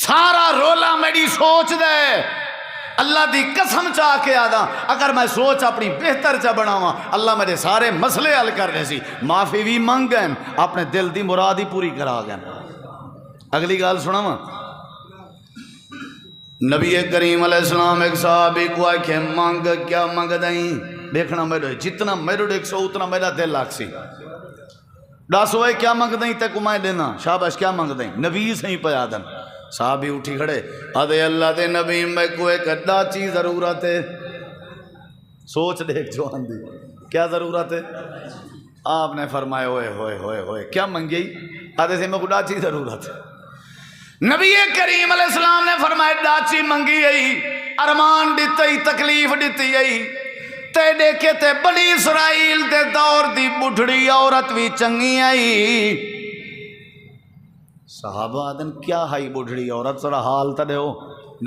سارا رولا میری سوچ دے اللہ دی قسم چاہ کے آدھا اگر میں سوچ اپنی بہتر چا بناواں اللہ میرے سارے مسئلے حل کر رہے سی معافی بھی منگ گئے اپنے دل دی مراد ہی پوری کرا گئے اگلی گال سناواں نبی کریم علیہ السلام ایک صحابی کو آکھے مانگ کیا مانگ دیں دیکھنا میرے جتنا میرے ایک سو اتنا میرا دل لاکھ سی ڈاس ہوئے کیا مانگ دیں تے کمائے دینا شاباش کیا مانگ دیں نبی سے ہی پیا دن صحابی اٹھی کھڑے آدھے اللہ دے نبی میں کو ایک اڈا چیز ضرورت ہے سوچ دیکھ جو آندھی کیا ضرورت ہے آپ نے فرمایا ہوئے ہوئے ہوئے ہوئے کیا منگی آدھے سے میں کو ڈا چیز ضرورت ہے نبی کریم علیہ السلام نے فرمایا ڈاچی منگی آئی ارمان دیتی تکلیف دیتی آئی تے دیکھے تے بنی اسرائیل دے دور دی بڑھڑی عورت بھی چنگی آئی صحابہ آدن کیا ہائی بڑھڑی عورت سرا حال تا دے ہو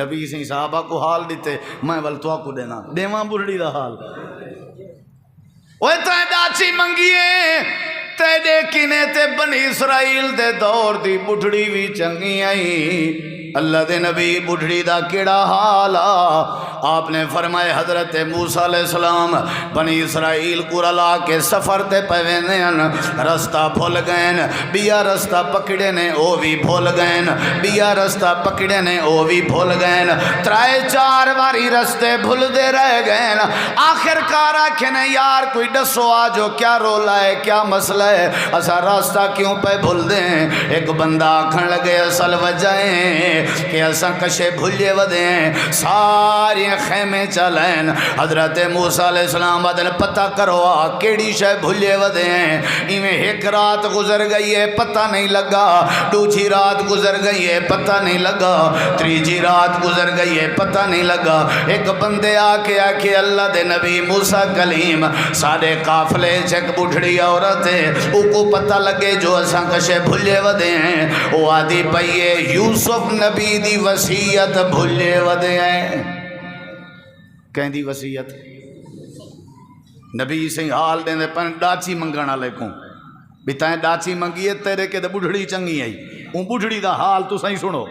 نبی سے صحابہ کو حال دیتے میں ولتوا کو دینا دیواں بڑھڑی دا حال وہ تے ڈاچی منگیے تے دیکھنے تے بنی اسرائیل دے دور دی بڑھڑی بھی چنگی آئی اللہ دے نبی بڑھڑی دا کیڑا حال آپ نے فرمائے حضرت موسیٰ علیہ السلام بنی اسرائیل کو رلا کے سفر تے پویندین رستہ بھول گئن بیا رستہ پکڑے نے او بھی بھول گئن بیا رستہ پکڑے نے او بھی بھول گئن ترائے چار باری رستے بھول دے رہ گئن آخر کار آکھنے یار کوئی ڈسو آجو کیا رولا ہے کیا مسئلہ ہے اسا راستہ کیوں پہ بھول دیں ایک بندہ آکھن لگے اصل وجہیں کہ اسا کشے بھولے ودیں ساری خیمے چلین حضرت موسیٰ علیہ السلام بدن پتہ کرو کیڑی شے بھولے ودیں ایمیں ایک رات گزر گئی ہے پتہ نہیں لگا دوسری رات گزر گئی ہے پتہ نہیں لگا تیسری رات گزر گئی ہے پتہ نہیں لگا ایک بندے آکے اللہ دے نبی موسیٰ کلیم سارے قافلے چک بڑھڑی عورت ہے او کو پتہ لگے جو اسا کشے بھولے ودیں او آدھی پئیے یوسف نبی دی وصیت بھولے ودیں کہیں دی وصیت نبی سے حال دیں دے پن ڈاچی منگانا لیکوں بھی تائیں ڈاچی منگیے تیرے کے دے بڑھڑی چنگی آئی ان بڑھڑی دا حال تو صحیح سنو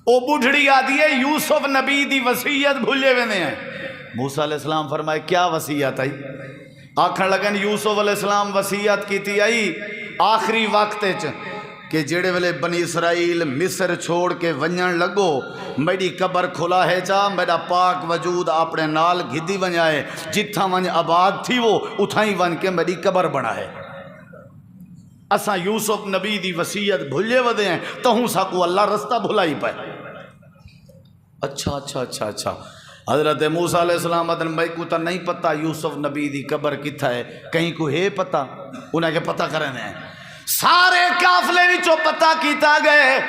او بڑھڑی آدھی ہے یوسف نبی دی وصیت بھولے ویندے ہیں موسیٰ علیہ السلام فرمائے کیا وصیت آئی آکھن لگن یوسف علیہ السلام وصیت کی تھی آئی آخری وقت کہ جڑے ویلے بنی اسرائیل مصر چھوڑ کے ونجن لگو میری قبر کھلا ہے چا میرا پاک وجود اپنے نال گھدی ونجائے جتھا ونج آباد تھی وہ اتھائی ون کے میری قبر بنا ہے اساں یوسف نبی دی وصیت بھولے ودے ہیں تہوں ساکو اللہ رستہ بھلائی پائے اچھا حضرت موسیٰ علیہ السلام ادن بھائی کو تا نہیں پتا یوسف نبی دی قبر کتھا ہے کہیں کو ہے پتا انہیں کے پتا کرنے ہیں سارے قافلے وچوں پتا کیتا گئے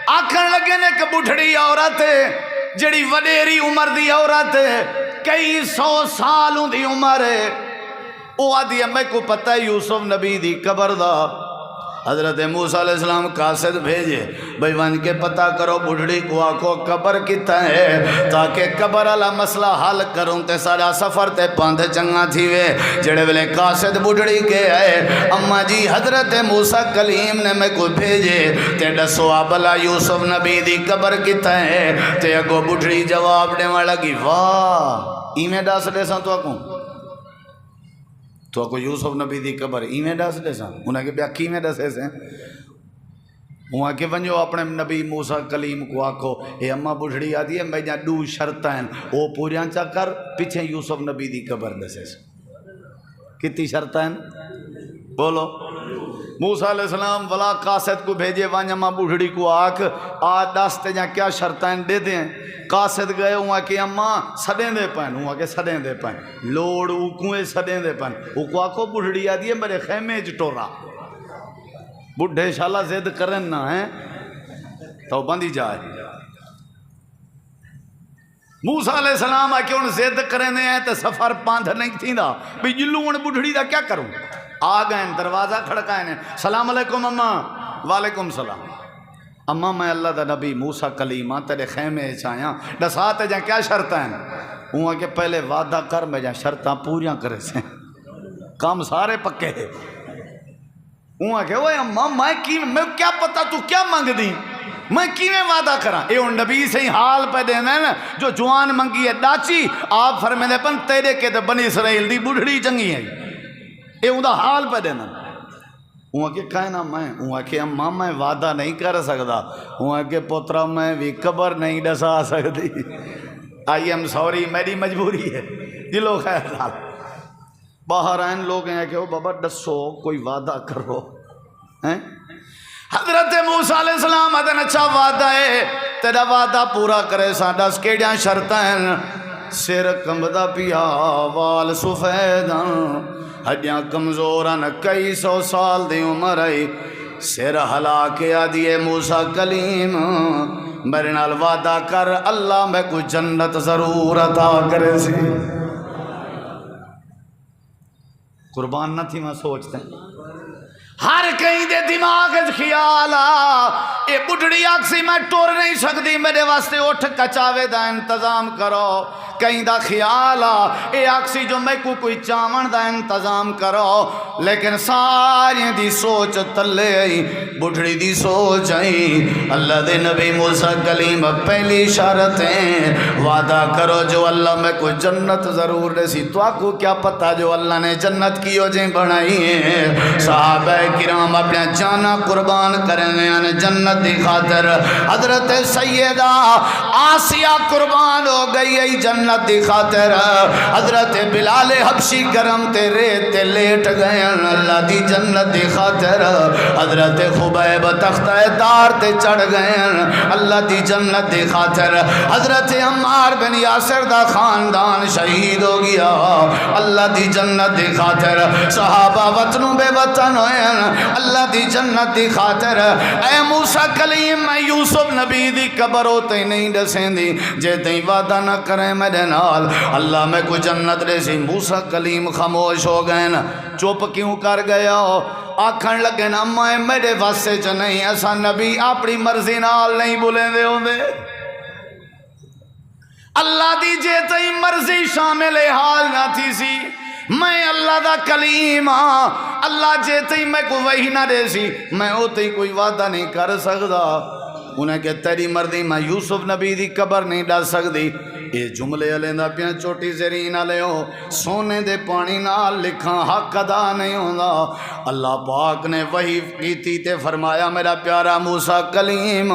آکھن لگے نے کہ بڑھڑی عورت ہے جڑی وڈیری عمر دی عورت ہے کئی 100 سالوں دی عمر ہے او آدھی میں کو پتہ ہے یوسف نبی دی قبر دا حضرت موسیٰ علیہ السلام قاصد بھیجے بھئی ون کے پتہ کرو بڑھڑی کو آکھو قبر کتا ہے تاکہ قبر والا مسئلہ حل کروں تے سارا سفر تے پاندھ چنگا تھی وے جڑے ویلے قاصد بڑھڑی کے آئے اما جی حضرت موسیٰ کلیم نے میں کو بھیجے تے ڈسو آبلا یوسف نبی دی قبر کتا ہے تے اگو بڑھڑی جواب دے لگی واہ ایمیں ڈاس دے ساں تو آکھوں تو کو یوسف نبی دی قبر ایویں دس دے سن انہاں کے بیا کیویں دسے سے وہاں کے ونجو اپنے نبی موسیٰ کلیم کو آکھو اے اما بڑھڑی آدھی ہے میں جہاں 2 شرطیں او پوریاں چا کر پیچھے یوسف نبی دی قبر دسے سے کتنی شرطیں بولو موسیٰ علیہ السلام ولا قاصد کو بھیجے وہاں اما بڑھڑی کو آکھ آج دستے جہاں کیا شرطیں دے دیں قاصد گئے وہاں کہ اما سڑیں دے پائن وہاں کہ سڑیں دے پائن لوڑ اوکویں سڑیں دے پائن اوکو آکھو بڑھڑی آدھی ہے میرے خیمے جٹورا بڑھے شالا زید کرن نہ ہیں تو بندی جائے موسیٰ علیہ السلام آکے ان زید کرنے ہیں تو سفر پاندھ نہیں تھی دا بھی جلو ان بڑھڑی دا کیا کروں آگئے دروازہ کھڑکائے سلام علیکم اما وعلیکم السلام اما میں اللہ دا نبی موسیٰ کلیمہ تیرے خیمے چاہیاں ڈساتے جائیں کیا شرطیں ہیں وہاں کہ پہلے وعدہ کر میں جائیں شرطاں پوریاں کرے سے کام سارے پکے ہیں وہاں کہ وہ اما میں کیا پتا تو کیا مانگ دی میں کیویں وعدہ کراں؟ اے ہن نبی سے حال پہ دینا ہے نا جو جوان منگی ہے ڈاچی آپ فرمیندے پن تیرے کے تے بنی اسرائیل دی بڑھڑی چنگی ہے اے اوندا حال پہ دینا وہاں کے کہنا میں وہاں کے اماں میں وعدہ نہیں کر سکتا وہاں کے پوترا میں بھی قبر نہیں ڈسا سکتی آئی ایم سوری میری مجبوری ہے دلو خیر حال باہر آئین لوگ ہیں کہ او بابا ڈسو کوئی وعدہ کرو حضرت موسیٰ علیہ السلام ادن اچھا وعدہ ہے تیرا وعدہ پورا کرے سا دس کیڑیاں شرطیں سر کمبدا پیا وال سفیداں ہڈیاں کمزوراں کئی سو سال دی عمر آئی سر ہلا کے آدھیے موسیٰ کلیم میرے نال وعدہ کر اللہ میں کوئی جنت ضرور عطا کرے سی قربان نہ تھی میں سوچتے ہیں ہر کہیں دے دماغ خیال اے بڑھڑی آکسی میں ٹور نہیں سکتی میرے واسطے اٹھ کچاوے دا انتظام کرو کہیں دا خیال اے آکسی جو میں کوئی چاون دا انتظام کرو لیکن ساری دی سوچ تلے آئی بڑھڑی دی سوچ آئی اللہ دے نبی موسیٰ کلیم پہلی شرطیں وعدہ کرو جو اللہ میں کوئی جنت ضرور رسی تو آپ کو کیا پتا جو اللہ نے جنت کی وجہ بنائی ہے صحابہ کرام اپنے جانا قربان کرنے ہیں جنت دی خاطر حضرت سیدہ آسیہ قربان ہو گئی ہے جنت دی خاطر حضرت بلال حبشی گرم تے ریت تے لیٹ گئے اللہ دی جنت دی خاطر حضرت خبیب تختہ دار تے چڑھ گئے اللہ دی جنت دی خاطر حضرت عمار بن یاسر دا خاندان شہید ہو گیا اللہ دی جنت دی خاطر صحابہ وطنوں بے وطن ہوئے اللہ دی جنت دی خاطر اے موسیٰ کلیم میں یوسف نبی دی قبر ہوتے نہیں ڈسیں دی جے تیں وعدہ نہ کریں میرے نال اللہ میں کوئی جنت ریسی موسیٰ کلیم خاموش ہو گئے نا چپ کیوں کر گیا ہو آکھن لگے نا میں میرے واسطے چ نہیں ایسا نبی اپنی مرضی نال نہیں بولیں دے ہوں دے اللہ دی جے تیں مرضی شامل حال نہ تھی سی میں اللہ دا کلیم ہاں اللہ جے تھی میں کوئی وحی نہ دے سی میں ہوتے ہی کوئی وعدہ نہیں کر سکتا انہیں کہ تیری مردی میں یوسف نبی دی قبر نہیں ڈال سکتی یہ جملے علیہ دا پیاں چھوٹی زرین علیہ ہو سونے دے پانی نال لکھاں حق ادا نہیں ہوندہ اللہ پاک نے وحی کیتی تے فرمایا میرا پیارا موسیٰ کلیم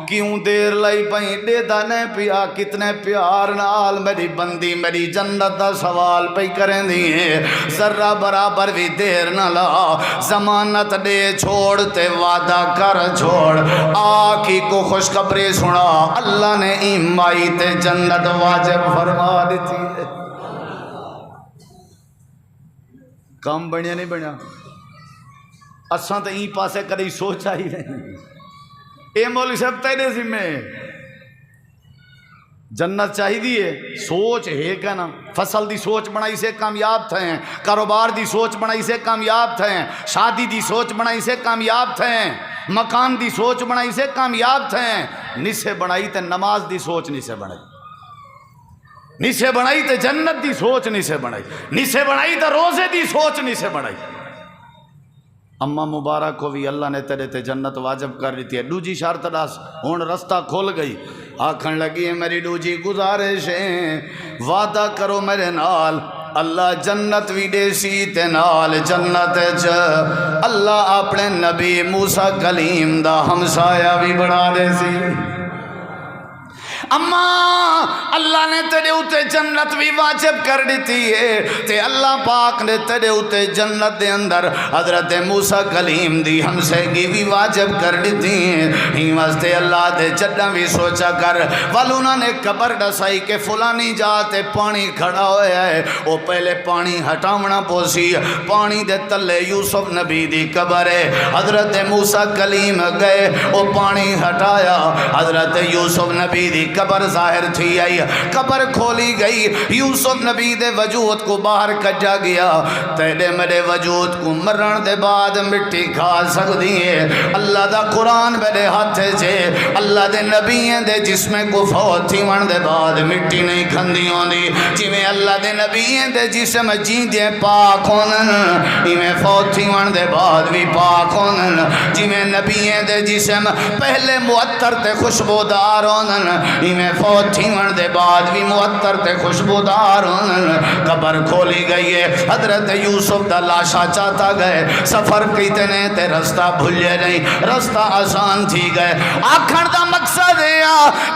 کیوں دیر لائی پہیں دے دا نے پیا کتنے پیار نال میری بندی میری جنت دا سوال پہ کریں دیئے ذرہ برابر بھی دیر نہ لا ضمانت دے چھوڑ تے وعدہ کر چھوڑ آقی کو خوشخبری سنا اللہ نے ایمائی تے جنت واجب فرما دیتی ہے کام بنیا نہیں بنیا اساں تو این پاسے کدی سوچا ہی نہیں اے مولوی صاحب تیرے ذمہ جنت چاہی دیئے سوچ ہے کہ نا فصل دی سوچ بنائی سے کامیاب تھے کاروبار دی سوچ بنائی سے کامیاب تھے شادی دی سوچ بنائی سے کامیاب تھے مکان دی سوچ بنائی سے کامیاب تھے نسے بنائی تے نماز دی سوچ نسے بنائی نسے بنائی تے جنت دی سوچ نسے بنائی نسے بنائی تے روزے دی سوچ نسے بنائی اما مبارک کو بھی اللہ نے تیرے تے جنت واجب کر دیتی ہے دوجی شرط داس ہون رستہ کھول گئی آکھن لگی ہے میری دوجی گزارش ہے وعدہ کرو میرے نال اللہ جنت بھی دے سی تے نال جنت اللہ اپنے نبی موسیٰ کلیم دا ہمسایہ بھی بنا دے سی اما اللہ نے تیرے اتے جنت بھی واجب کر دیتی ہے تے اللہ پاک نے تیرے اتے جنت دے اندر حضرت موسیٰ کلیم دی ہمسائیگی بھی واجب کر دیتی ہے ہی واسطے اللہ دے جڈاں بھی سوچا کر والونا نے قبر ڈسائی کہ فلانی جاتے پانی کھڑا ہویا ہے وہ پہلے پانی ہٹاونا پوسی پانی دے تلے یوسف نبی دی قبر ہے حضرت موسیٰ کلیم گئے وہ پانی ہٹایا حضرت یوسف نبی دی قبر ظاہر تھی آئی، قبر کھولی گئی، یوسف نبی دے وجود کو باہر کجا گیا، تیرے میرے وجود کو مرن دے بعد مٹی کھا سکتی ہے۔ اللہ دا قرآن میرے ہاتھ چھے، اللہ دے نبییں دے جسم کو فوت تھی ون دے بعد مٹی نہیں کھندی ہوندی، جی میں اللہ دے نبییں دے جسم جیندے پاک ہونن، جی میں فوت تھی ون دے بعد بھی پاک ہونن، جی میں نبییں دے جسم پہلے معطر تے خوشبودار ہونن، جی میں فوت تھی ون دے بعد بھی معطر تے خوشبودار ہونن۔ قبر کھولی گئی ہے، حضرت یوسف دا لاشا چاہتا گئے، سفر کیتے نے تے رستہ بھولے نہیں، رستہ آسان تھی گئے۔ آکھن دا مقصد ہے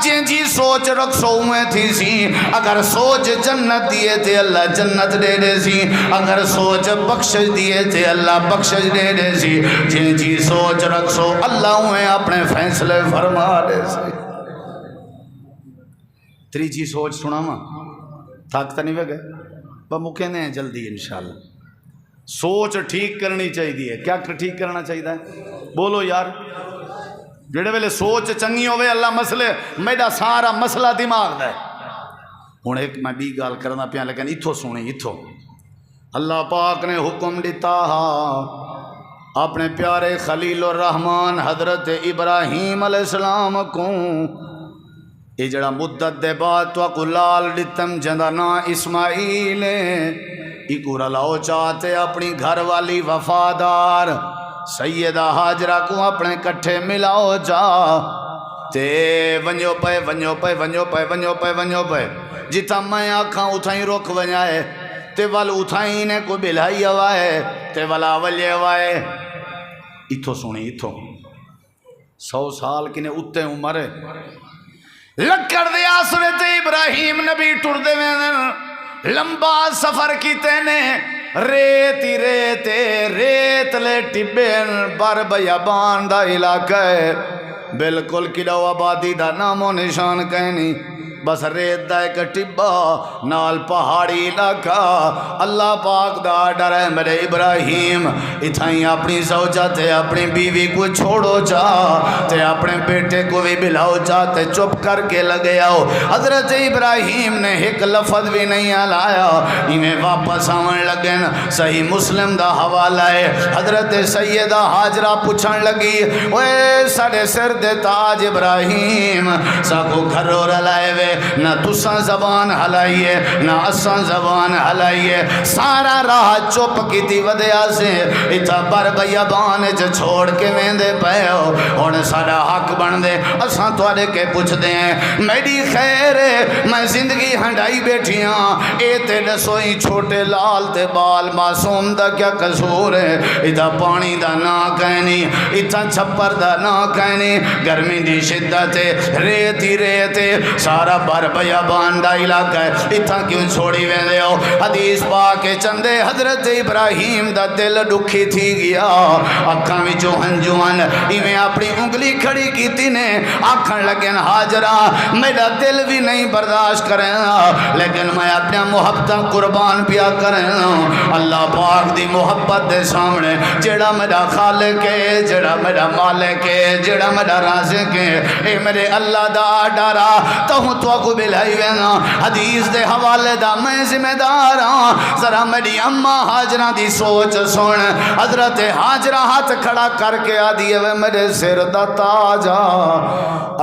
جن جی سوچ رکھ سو میں تھی سی، اگر سوچ جنت دیے تھے اللہ جنت دے دے سی، اگر سوچ بخشش دیے تھے اللہ بخشش دے دے سی، جن جی سوچ رکھ سو اللہ انہیں اپنے فیصلے فرما دے سی۔ تریجی سوچ سنا ماں تھاکتا نہیں گئے وہ مکینے ہیں جلدی انشاءاللہ۔ سوچ ٹھیک کرنی چاہیے، کیا ٹھیک کرنا چاہیے؟ بولو یار، جڑے ویلے سوچ چنگی ہوئے اللہ مسئلے میرا سارا مسئلہ دماغ دا ہے۔ ہوں ایک میں بھی گال کرنا پیا لیکن اتھو سنی، اتھو اللہ پاک نے حکم دیتا اپنے پیارے خلیل الرحمن حضرت ابراہیم علیہ السلام کو، یہ جڑا مدت دے بعد تو کو لال ڈتم جندہ نا اسماعیل ایکو رلاؤ چاہتے اپنی گھر والی وفادار سیدہ حاجرہ کو اپنے کٹھے ملاؤ جا تے ونجو پے ونجو پے ونجو پے ونجو پے ونجو پے جتا میں آکھاں اتھائیں روک ونجائے تے وال اتھائیں نے کو بلائی ہوائے تے والا ولی ہوائے۔ اتھو سنی اتھو 100 سال کنے اتے عمر لکڑ دے آسرے تے ابراہیم نبی ٹر دے میں لمبا سفر کیتے نے، ریت ہی ریت لے ٹبین بر بیابان دا علاقہ ہے، بالکل کلو آبادی دا نام و نشان کہنی، بس ریت دا ایک ٹبا نال پہاڑی علاقہ۔ اللہ پاک دا ڈر ہے میرے ابراہیم اتھائیں اپنی زوجہ تے اپنی بیوی کو چھوڑو جا تے اپنے بیٹے کو بھی بلاؤ جا تے چپ کر کے لگے آؤ۔ حضرت ابراہیم نے ایک لفظ بھی نہیں ہلایا، انہیں واپس آون لگن۔ صحیح مسلم دا حوالہ ہے، حضرت سیدہ حاجرہ پوچھن لگی اوے ساڑے سر دے تاج ابراہیم ساکو گھرو رلائے وے، نہ تساں زبان ہلائیے نہ اساں زبان ہلائیے، سارا راہ چپ کی تھی ودیا سے اتھا بر بیابان چ چھوڑ کے ویندے پے ہو، ہن سارا حق بن دے اساں تواڈے کے پوچھ دے ہیں میری خیر ہے میں زندگی ہنڈائی بیٹھی ہاں، اے تے دسوئی چھوٹے لال تے بال معصوم دا کیا قصور ہے؟ اتھا پانی دا نہ کہنی، اتھا چھپر دا نہ کہنی، گرمی دی شدت ریت ہی ریت سارا بر بیابان دا علاقہ ہے، اتھا کیوں چھوڑی ویندے ہو؟ حدیث پاک چندے حضرت ابراہیم دا دل دکھی تھی گیا، اکھاں وچوں ہنجوان ایویں اپنی انگلی کھڑی کیتی نے، آکھن لگن حاجرہ میرا دل بھی نہیں برداشت کرنا لیکن میں اپنے محبتاں قربان پیا کرنا اللہ پاک دی محبت دے سامنے، جڑا میرا خالق ہے، جڑا میرا مالک ہے، جڑا میرا رازق ہے، اے میرے اللہ دا ڈرا تو ہوں تو کو بلائی وینا۔ حدیث دے حوالے دا میں ذمہ دار ہاں، ذرا میری اماں حاجرہ دی سوچ سن، حضرت حاجرہ ہاتھ کھڑا کر کے آدھی ہے میرے سر دا تاجا،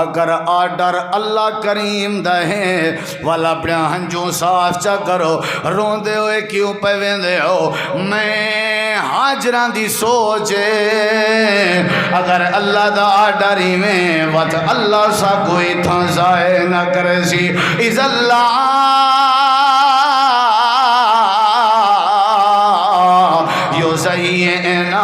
اگر آڈر اللہ کریم دا ہے والا اپنے ہنجوں صاف چا کرو، رون دے ہوئے کیوں پہ ویندے ہو؟ میں حاجرہ دی سوچ اگر اللہ دا آڈری میں وقت اللہ سا کوئی تھا ضائع نہ کرے سی، از اللہ یو زینا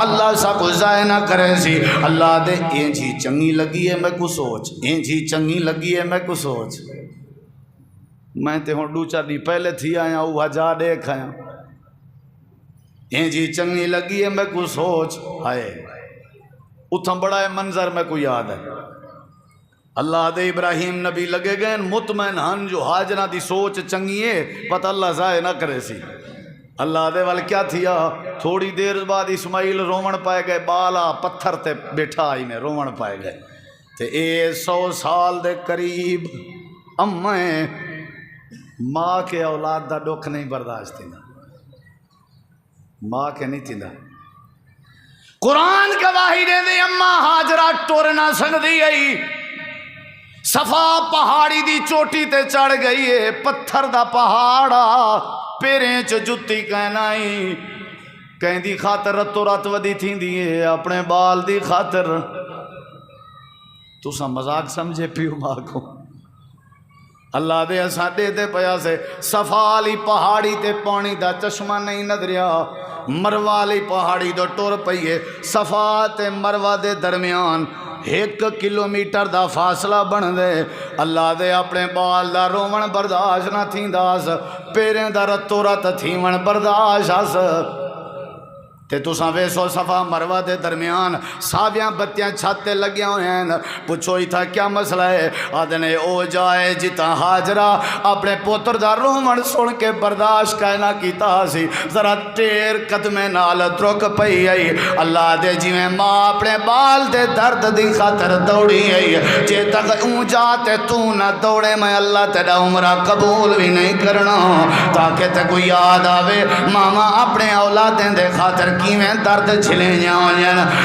اللہ سا کو ضائع نہ کرے سی۔ اللہ دے این جی چنگی لگی ہے میں کو سوچ، این جی چنگی لگی ہے میں کو سوچ، میں تے ہوں ڈو چار دی پہلے تھی آیا وہ جا دیکھ آیا، این جی چنگی لگی ہے میں کو سوچ آئے اتھا بڑا ہے منظر میں کو یاد ہے۔ اللہ دے ابراہیم نبی لگے گئے مطمئن ہن جو حاجرہ دی سوچ چنگی ہے پتہ اللہ ضائع نہ کرے سی۔ اللہ دے وال کیا تھیا، تھوڑی دیر بعد اسماعیل رومن پائے گئے، بالا پتھر تے بیٹھا آئی میں رومن پائے گئے، تے اے 100 سال دے قریب امیں ماں کے اولاد دا دکھ نہیں برداشت تھیندا، ماں کے نہیں تھیندا۔ قرآن گواہی دے دے اماں ہاجرہ ٹر نہ سکدی آئی، صفا پہاڑی دی چوٹی تے چڑھ گئی ہے، پتھر دا پہاڑا پیریں چ جتی کہنائی، کہیں دی خاطر رتو رات ودی تھی دیئے اپنے بال دی خاطر۔ تو سا مذاق سمجھے پیو ماں کو، اللہ دے ساڈے تے پیا سے صفا والی پہاڑی تے پانی دا چشمہ نہیں نظریا، مروہ والی پہاڑی دو ٹور پئیے، صفا تے مروہ دے درمیان 1 کلومیٹر دا فاصلہ بن دے، اللہ دے اپنے بال دا رومن برداشت نہ تھینداس، پیریں دا رتو رت تھیون برداشت آس۔ تے تساں ویسو صفا مروہ دے درمیان ساویاں بتیاں چھاتے لگیا ہوئے ہیں، پوچھو ہی تھا کیا مسئلہ ہے؟ آدھنے او جائے جتا ہاجرہ اپنے پوتر دا رومن سن کے برداشت کہنا کیتا سی، ذرا تیر قدمے نال درک پئی آئی، اللہ دے جی میں ماں اپنے بال دے درد دی خاطر دوڑی آئی، جے تک اون جاتے تو نہ دوڑے میں اللہ تیرا عمرہ قبول بھی نہیں کرنا، تاکہ تے کوئی یاد آوے ماما اپنے اولادیں دے خاطر کی میں درد چھلے جاؤں۔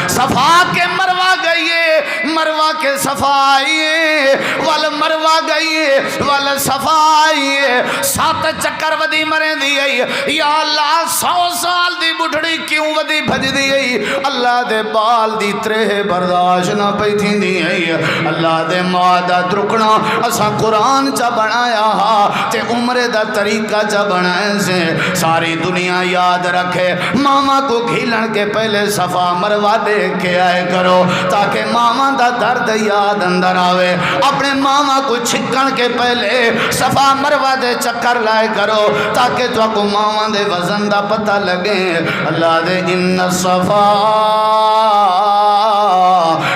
صفا کے مروہ گئیے، مروہ کے صفا آئیے، وال مروہ گئیے وال صفا آئیے، 7 چکر ودی مرے دی آئی، یا اللہ 100 سال دی بڑھڑی کیوں ودی بھج دی آئی، اللہ دے بال دی ترہ برداشت نہ پئی تھی دی آئی، اللہ دے مادہ درکنا اسا قرآن چا بنایا ہا تے عمرے دا طریقہ چا بنائے سے، ساری دنیا یاد رکھے ماما کو گھیلن کے پہلے صفا مروہ دیکھ کے آئے کرو، تاکہ ماما دا درد یاد اندر آوے، اپنے ماما کو چھکن کے پہلے صفا مروہ دے چکر لائے کرو، تاکہ تو کو ماما دے وزن دا پتہ لگے۔ اللہ دے ان صفا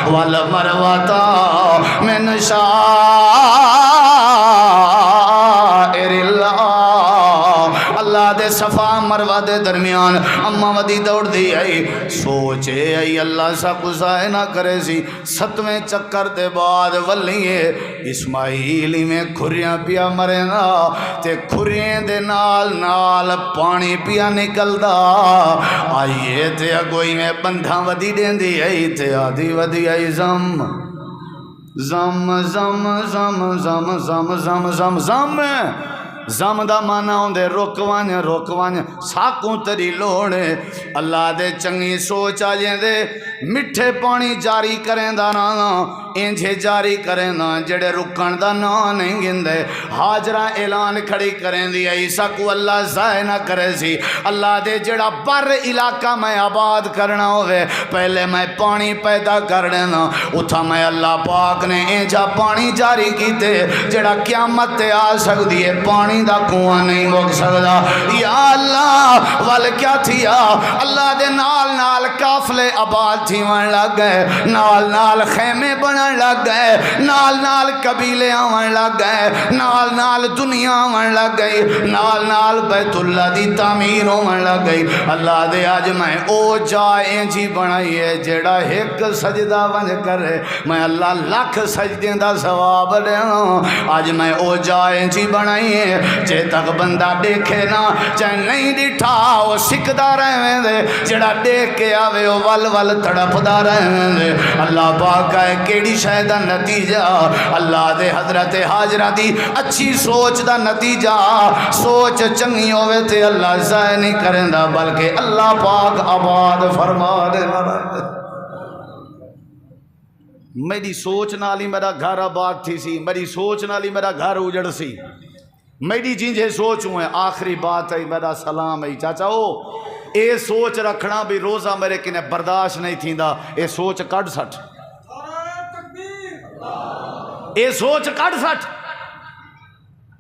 والمروہ من شعائر اللہ، اللہ دے صفا مروہ دے درمیان اماں ودی دوڑ دی آئی، سوچے آئی اللہ سا گزائے نہ کرے سی، 7ویں چکر دے بعد ولیے اسماعیلی میں کھریاں پیا مرے نا، تے کھریاں دے نال نال پانی پیا نکل دا، آئیے تے اگوئی میں بندھاں ودی دین دی آئی، تے آدھی ودی آئی زم زم زم زم زم زم زم زم زم زم دا مانا ہوندے روکوان ساکوں تری لوڑے، اللہ دے چنگی سوچ آ جیں دے مٹھے پانی جاری کریں دا نا انجھے جاری کریں نا جڑے رکن دا نا نہیں گندے، ہاجرہ اعلان کھڑی کریں دی عیسیٰ کو اللہ ضائع نہ کرے سی، اللہ دے جڑا بر علاقہ میں آباد کرنا ہوئے پہلے میں پانی پیدا کرنے نا، اتھا میں اللہ پاک نے انجھا پانی جاری کی دے جڑا قیامت تے آ سکتی ہے، پانی دا کنواں نہیں موک سکتا، یا اللہ وال کیا تھیا، اللہ دے نال نال کافلے آباد تھی ون لگ گئے، نال نال خیمے بنن لگ گئے، نال نال قبیلے آون لگ گئے، نال نال دنیا آون لگ گئی، نال نال بیت اللہ دی تعمیر ہون لگ گئی، اللہ دے آج میں او جائیں جی بنائی ہے جیڑا ایک سجدہ ونج کرے میں اللہ لاکھ سجدیں دا ثواب دے، آج میں او جائیں جی بنائی ہے جے تک بندہ دیکھے نا چاہے نہیں ڈٹھا وہ سکھدا رہے دے، جڑا دیکھ کے آوے وہ ول ول تڑپدا رہے دے، اللہ پاک ہے کیڑی شاید نتیجہ، اللہ دے حضرت حاجرہ دی اچھی سوچ دا نتیجہ، سوچ چنگی ہوئے تے اللہ ضائع نہیں کریں دا بلکہ اللہ پاک آباد فرما دے۔ میری سوچ نالی میرا گھر آباد تھی سی، میری سوچ نالی میرا گھر اجڑ سی، میری جنجے سوچ ہوئے، آخری بات ہے میرا سلام ہے چاچا ہو، اے سوچ رکھنا بھی روزہ میرے کنے برداشت نہیں تھی دا، اے سوچ کٹ سٹ، اے سوچ کٹ سٹ،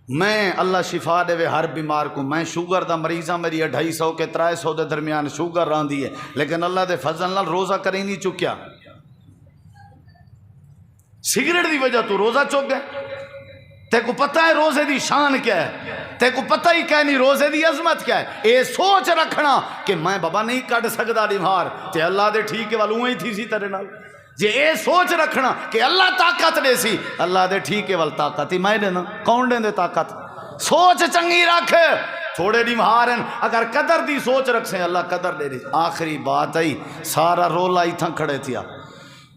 میں اللہ شفا دے وے ہر بیمار کو، میں شوگر دا مریضاں میری 250 کے 300 دے درمیان شوگر راندی ہے، لیکن اللہ دے فضل نال روزہ کریں نہیں چکیا، سگریٹ دی وجہ تو روزہ چک گئے، تے کو پتہ ہے روزے دی شان کیا ہے، تے کو پتہ ہی کیا نہیں روزے دی عظمت کیا ہے، اے سوچ رکھنا کہ میں بابا نہیں کٹ سکتا بیمار، تے اللہ دے ٹھیک ہے والوں ہی تھی سی تیرے نال، جے اے سوچ رکھنا کہ اللہ طاقت دے سی، اللہ دے ٹھیک ہے وال طاقت ہی میں دینا، کون دے طاقت؟ سوچ چنگی رکھ، تھوڑے دی مہارن اگر قدر دی سوچ رکھ سے اللہ قدر دے دی۔ آخری بات آئی، سارا رولا ہی تھا کھڑے تھیا۔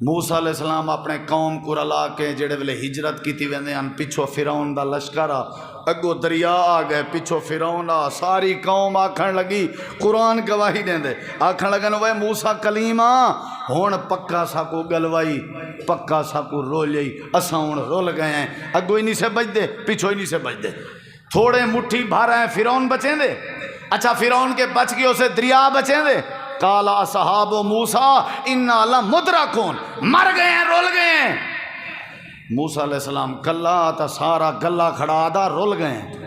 موسیٰ علیہ السلام اپنے قوم کو رلا کے جڑے ویلے ہجرت کی تھی ویندے ہیں، پچھو فرعون دا لشکر آ، اگو دریا آ گئے، پچھو فرعون آ، ساری قوم آکھن لگی، قرآن گواہی دیں دے، آکھن لگن وہ موسیٰ کلیم آ، ہون پکا ساکو گلوائی، پکا ساکو رولی، اساں ہون رول گئے ہیں، اگو ہی نہیں سے بچ دے، پچھو ہی نہیں سے بچ دے، تھوڑے مٹھی بھر ہیں، فرعون بچیں دے، اچھا فرعون کے بچ گئے اسے دریا بچیں دے، کالا اصحاب موسیٰ انا لمدرکون، مر گئے ہیں، رول گئے ہیں۔ موسیٰ علیہ السلام کلا تا سارا گلا کھڑا آدھا رول گئے ہیں۔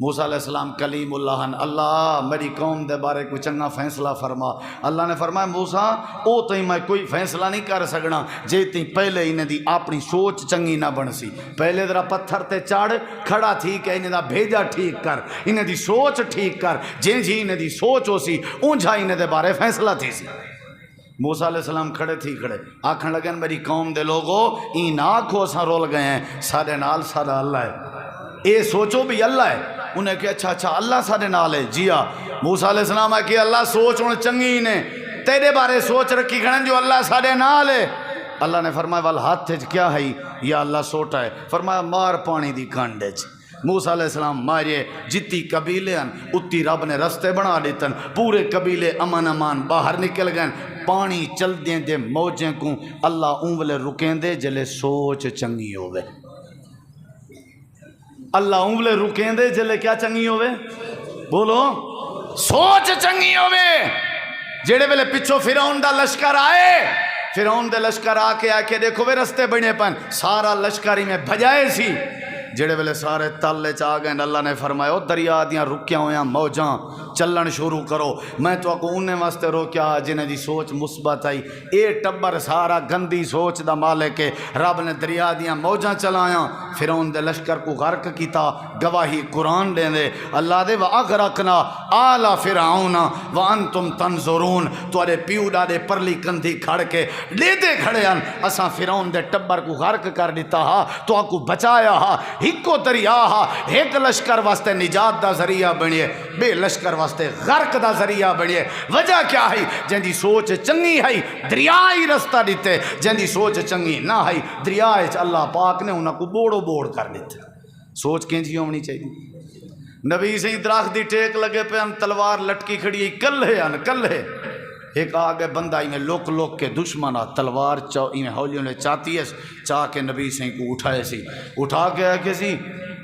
موسیٰ علیہ السلام کلیم اللہ، اللہ میری قوم دے بارے کوئی چنگا فیصلہ فرما۔ اللہ نے فرمایا موسیٰ او تھی میں کوئی فیصلہ نہیں کر سکنا جے تھی پہلے انہیں دی اپنی سوچ چنگی نہ بن سی، پہلے ذرا پتھر تے چاڑ کھڑا تھی کہ انہیں دا بھیجا ٹھیک کر، انہیں دی سوچ ٹھیک کر، جیں جی انہیں دی سوچ ہو سی اونجھا انہیں دے بارے فیصلہ تھی سی۔ موسیٰ علیہ السلام کھڑے تھی کھڑے آکھن لگن میری قوم دے لوگو این آنکھو ساں رول گئے ہیں، سارے نال سارا اللہ ہے، اے سوچو بھی اللہ ہے۔ انہیں کہ اچھا اچھا اللہ سارے نال ہے، جی ہاں۔ موسیٰ علیہ السلام ہے کہ اللہ سوچ ان چنگی نے تیرے بارے سوچ رکھی کھڑن جو اللہ سارے نال ہے۔ اللہ نے فرمایا وال ہاتھ کیا ہے؟ یا اللہ سوٹا ہے۔ فرمایا مار پانی دی کانڈے چ۔ موسیٰ علیہ السلام مارے، جتی قبیلے ہیں اتی رب نے رستے بنا دیتن، پورے قبیلے امن امان باہر نکل گئے، پانی چل دیں دے موجیں کو اللہ اونولے رکیں دے جلے سوچ چنگی ہوئے، اللہ اونولے رکیں دے جلے کیا چنگی ہوئے؟ بولو سوچ چنگی ہوئے۔ جڑے ویلے پچھو فرعون دا لشکر آئے، فرعون دے لشکر آ کے دیکھو وے رستے بنے پن، سارا لشکری میں بھجائے سی، جڑے ویلے سارے تلے چاہ گئے، اللہ نے فرمایا او دریا دیاں رکیاں ہویاں موجاں چلن شروع کرو، میں تو کو انہیں واسطے روکیا جنہیں دی سوچ مثبت آئی۔ اے ٹبر سارا گندی سوچ دا مالک ہے، رب نے دریا دیاں موجاں چلایاں، فرعون دے لشکر کو غرق کیتا، گواہی قرآن دے دے اللہ دے وَأَغْرَقْنَا آلَ فِرْعَوْنَ وَأَنْتُمْ تَنْظُرُونَ، توارے پیو ڈاڑے پرلی کندھی کھڑ کے لیتے کھڑے ہیں، اساں فرعون دے ٹبر کو غرق کر دیتا ہا، تو آکو بچایا ہا، ہکو دریا ہا، ایک لشکر واسطے نجات دا ذریعہ بنیے، بے لشکر واسطے غرق دا ذریعہ بنیے۔ وجہ کیا ہے؟ جن دی سوچ چنگی ہے دریا ہی رستہ دیتے، جن دی سوچ چنگی نہ ہے دریا اللہ پاک نے انہاں کو بوڑو بوڑ کر دیتے۔ سوچ کینجی ہونی چاہیے۔ نبی سے درخت دی ٹیک لگے پہ ہم تلوار لٹکی کھڑی ہے، کل ہے ایک آگے بندہ میں لوک لوک کے دشمنہ تلوار میں ہولیوں نے چاہتی ہے، چاہ کے نبی سے کو اٹھائے سی، اٹھا کے ہے کہ سی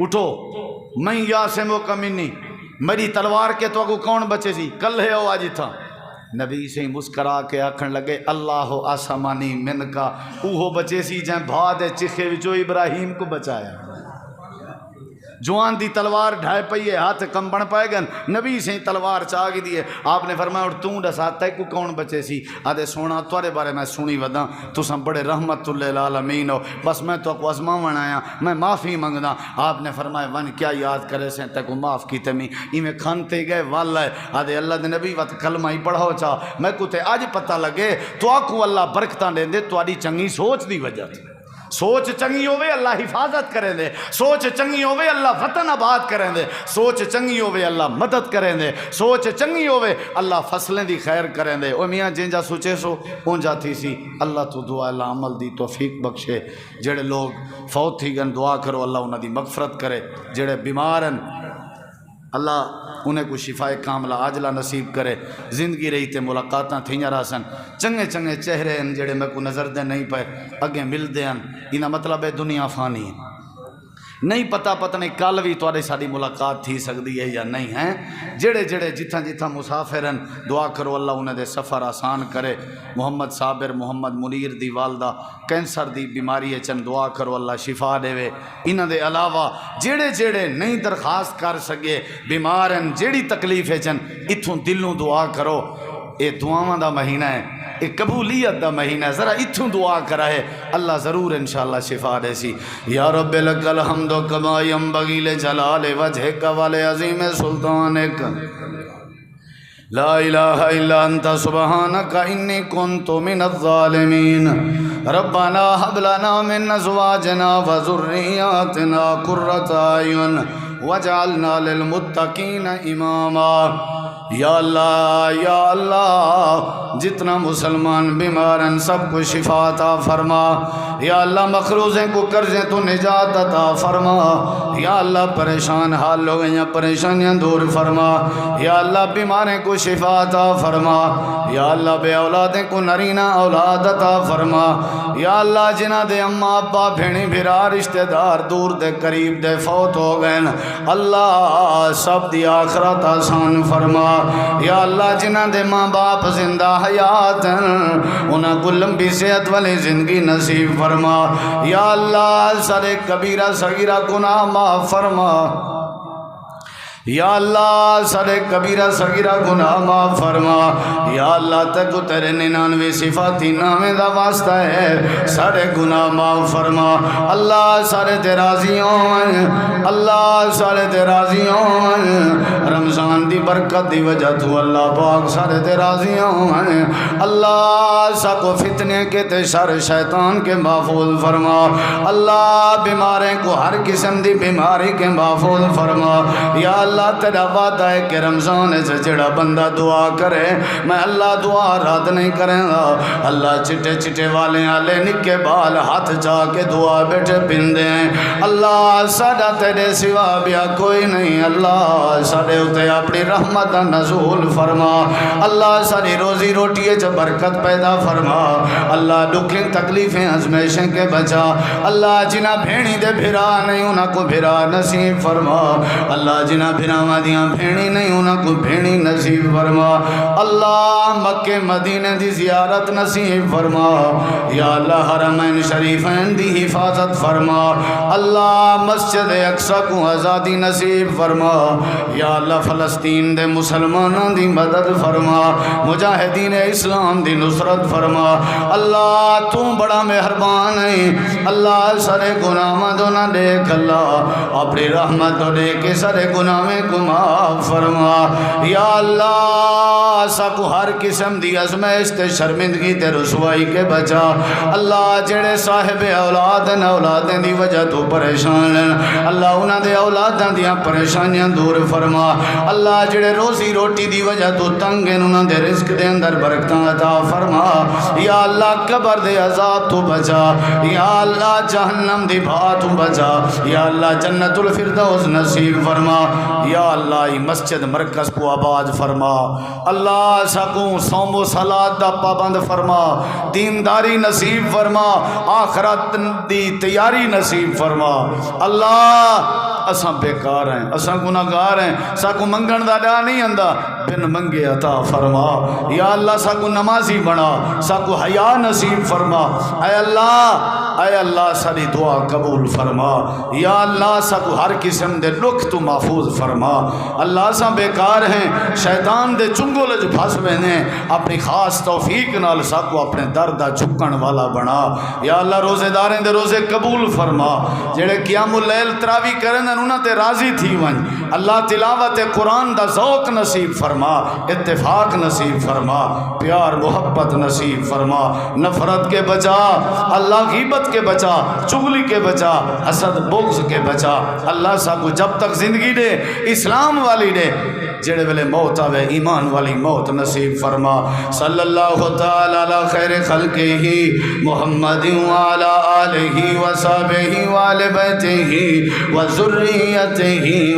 اٹھو میں یا سے موقع منی، میری تلوار کے تو اگو کون بچے سی، کل ہے او آج تھا۔ نبی سے مسکرا کے آکھن لگے اللہ آسمانی من کا، اوہو بچے سی جائیں بھاد چکھے وچو ابراہیم کو بچایا، جوان دی تلوار ڈھائے پئیے ہاتھ کم بن پائے گن، نبی سے تلوار چاگی دیئے۔ آپ نے فرمایا اور توں دساتا ہے کو کون بچے سی؟ آدھے سونا توارے بارے میں سنی وداں، تو سن بڑے رحمت اللہ العالمین ہو، بس میں تو اکو ازمان آیا، میں معافی منگنا۔ آپ نے فرمایا ون کیا یاد کرے سے تکو معاف کی تمی، میں کھانتے گئے والا ہے، آدھے اللہ دے نبی وقت کلمہ ہی پڑھاؤ چاہ، میں کو تے آج پتہ لگے تو آکو اللہ برکتاں دے دے تو آدھی چنگی سوچ دی وجہ تھی۔ سوچ چنگی ہوئے اللہ حفاظت کریں دے، سوچ چنگی ہوئے اللہ وطن آباد کریں دے، سوچ چنگی ہوئے اللہ مدد کریں دے، سوچ چنگی ہوئے اللہ فصلیں دی خیر کریں دے۔ او میاں جن جا سوچے سو اون جا تھی سی، اللہ تو دعا اللہ عمل دی توفیق بخشے۔ جڑے لوگ فوت تھی گن دعا کرو اللہ انہاں دی مغفرت کرے، جڑے بیمارن اللہ انہیں کو شفاء کاملہ عاجلہ نصیب کرے، زندگی رہی تے ملاقاتاں تھیاں راسن، چنگے چنگے چہرے ہیں جڑے میں کو نظر دے نہیں پائے اگے مل دے ہیں، انہاں مطلب ہے دنیا فانی ہے، نہیں پتہ نہیں کل بھی توڑے ساری ملاقات تھی سکتی ہے یا نہیں ہے۔ جڑے جڑے جتھاں جتھاں مسافرن دعا کرو اللہ انہیں دے سفر آسان کرے۔ محمد صابر محمد منیر دی والدہ کینسر دی بیماری چن دعا کرو اللہ شفا دے وے۔ انہاں دے علاوہ جڑے جڑے نہیں درخواست کر سکے بیمارن جڑی تکلیف ہے چن اتھوں دلوں دعا کرو، اے دعاواں دا مہینہ ہے، ایک قبولیت دا مہینہ ہے، ذرا اتھوں دعا کرا ہے اللہ ضرور انشاءاللہ شفا دے سی۔ یا رب لک الحمد کما ینبغی لجلال وجہک ولعظیم سلطانک لا الہ الا انت سبحانک انی کنت من الظالمین ربنا هب لنا من ازواجنا وذریاتنا قرۃ اعین واجعلنا للمتقین اماما۔ یا اللہ جتنا مسلمان بیمار ہیں سب کو شفا عطا فرما۔ یا اللہ مقروضیں کو قرضیں تو نجات عطا فرما۔ یا اللہ پریشان حال لوگ ہیں پریشانیاں دور فرما۔ یا اللہ بیماریں کو شفا عطا فرما۔ یا اللہ بے اولادیں کو نرینہ اولاد عطا فرما۔ یا اللہ جنہ دے اماں ابا بھیڑی بھرا رشتہ دار دور دے قریب دے فوت ہو گئے اللہ سب دی آخرت آسان فرما۔ یا اللہ جنہ دے ماں باپ زندہ حیات انہاں کو لمبی صحت والی زندگی نصیب فرما۔ یا اللہ سارے کبیرہ صغیرہ گناہ معاف فرما۔ یا اللہ سارے کبیرہ صغیرہ گناہ معاف فرما۔ یا اللہ تک تیرے 99 صفاتی نامے دا واسطہ ہے سارے گناہ معاف فرما۔ اللہ سارے تے راضی ہوں اللہ سارے تے راضی ہوں رمضان دی برکت دی وجہ تو اللہ پاک سارے تے راضی ہوں اللہ ساکو فتنے کے تے شر شیطان کے محفوظ فرما۔ اللہ بیماریں کو ہر قسم دی بیماری کے محفوظ فرما۔ یا اللہ تیرا وعدہ ہے کہ رمضان سے جڑا بندہ دعا کرے میں اللہ دعا رد نہیں کریں گا۔ اللہ چٹے چٹے والے آلے نکے بال ہاتھ جا کے دعا بیٹھے پندے ہیں اللہ ساڈا تیرے سوا بیا کوئی نہیں۔ اللہ ساڈے اتے اپنی رحمت نزول فرما۔ اللہ ساری روزی روٹی چ برکت پیدا فرما۔ اللہ دکھیں تکلیفیں ازمیشیں کے بچا۔ اللہ جنہ بھیڑی دے بھرا نہیں انہاں کو بھرا نصیب فرما۔ اللہ جنہ بھراواں دیاں بھیڑی نہیں انہاں کو بھیڑی نصیب فرما۔ اللہ مکہ مدینے دی زیارت نصیب فرما۔ یا اللہ حرمین شریفین دی حفاظت فرما۔ اللہ مسجد اقصی کو آزادی نصیب فرما۔ یا اللہ فلسطین دے مسلمانوں دی مدد فرما۔ مجاہدین اسلام دی نصرت فرما۔ اللہ تو بڑا مہربان ہے اللہ سارے گناہاں تو نہ دیکھ اللہ اپنی رحمت تو دے کے سارے گناہوں کو معاف فرما۔ یا اللہ ساکو ہر قسم دی ازمیش تے شرمندگی تے رسوائی کے بچا۔ اللہ جڑے صاحب اولاد ہیں اولادیں دی وجہ تو پریشان ہیں اللہ انہاں دے اولاداں دیاں پریشانیاں دور فرما۔ اللہ جڑے روزی روٹی دی وجہ تو تنگ ہیں انہاں دے رزق دے اندر برکتاں عطا فرما۔ یا اللہ قبر دے عذاب تو بچا۔ یا اللہ جہنم دی بھا تو بچا۔ یا اللہ جنت الفردوس نصیب فرما۔ یا اللہ مسجد مرکز کو آباد فرما۔ اللہ سکوں صوم و صلاۃ دا پابند فرما۔ دینداری نصیب فرما۔ آخرت دی تیاری نصیب فرما۔ اللہ اساں بیکار ہیں اساں گناہگار ہیں ساکو منگن دا ڈا نہیں آندا بن منگے عطا فرما۔ یا اللہ ساکو نمازی بنا ساکو حیا نصیب فرما۔ اے اللہ ساری دعا قبول فرما۔ یا اللہ ساکو ہر قسم دے لکھ تو محفوظ فرما۔ اللہ اساں بیکار ہیں شیطان دے چنگل جو پھس وینے اپنی خاص توفیق نال ساکو اپنے دردہ چکن والا بنا۔ یا اللہ روزے داریں دے روزے قبول فرما۔ جڑے قیام اللیل تراوی کرن انہاں تے راضی تھی ون اللہ تلاوت قرآن دا ذوق نصیب فرما۔ اتفاق نصیب فرما۔ پیار محبت نصیب فرما۔ نفرت کے بچا اللہ غیبت کے بچا چغلی کے بچا حسد بغض کے بچا۔ اللہ ساکو جب تک زندگی دے اسلام والی دے جڑے ویلے موت آوے ایمان والی موت نصیب فرما۔ صلی اللہ تعالی علی خیر خلقہ محمد وعلی آلہ وصحبہ وآل بیتہ وذریتہ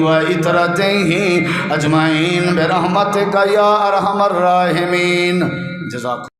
وعترتہ اجمعین برحمتک یا ارحم الراحمین۔ جزاک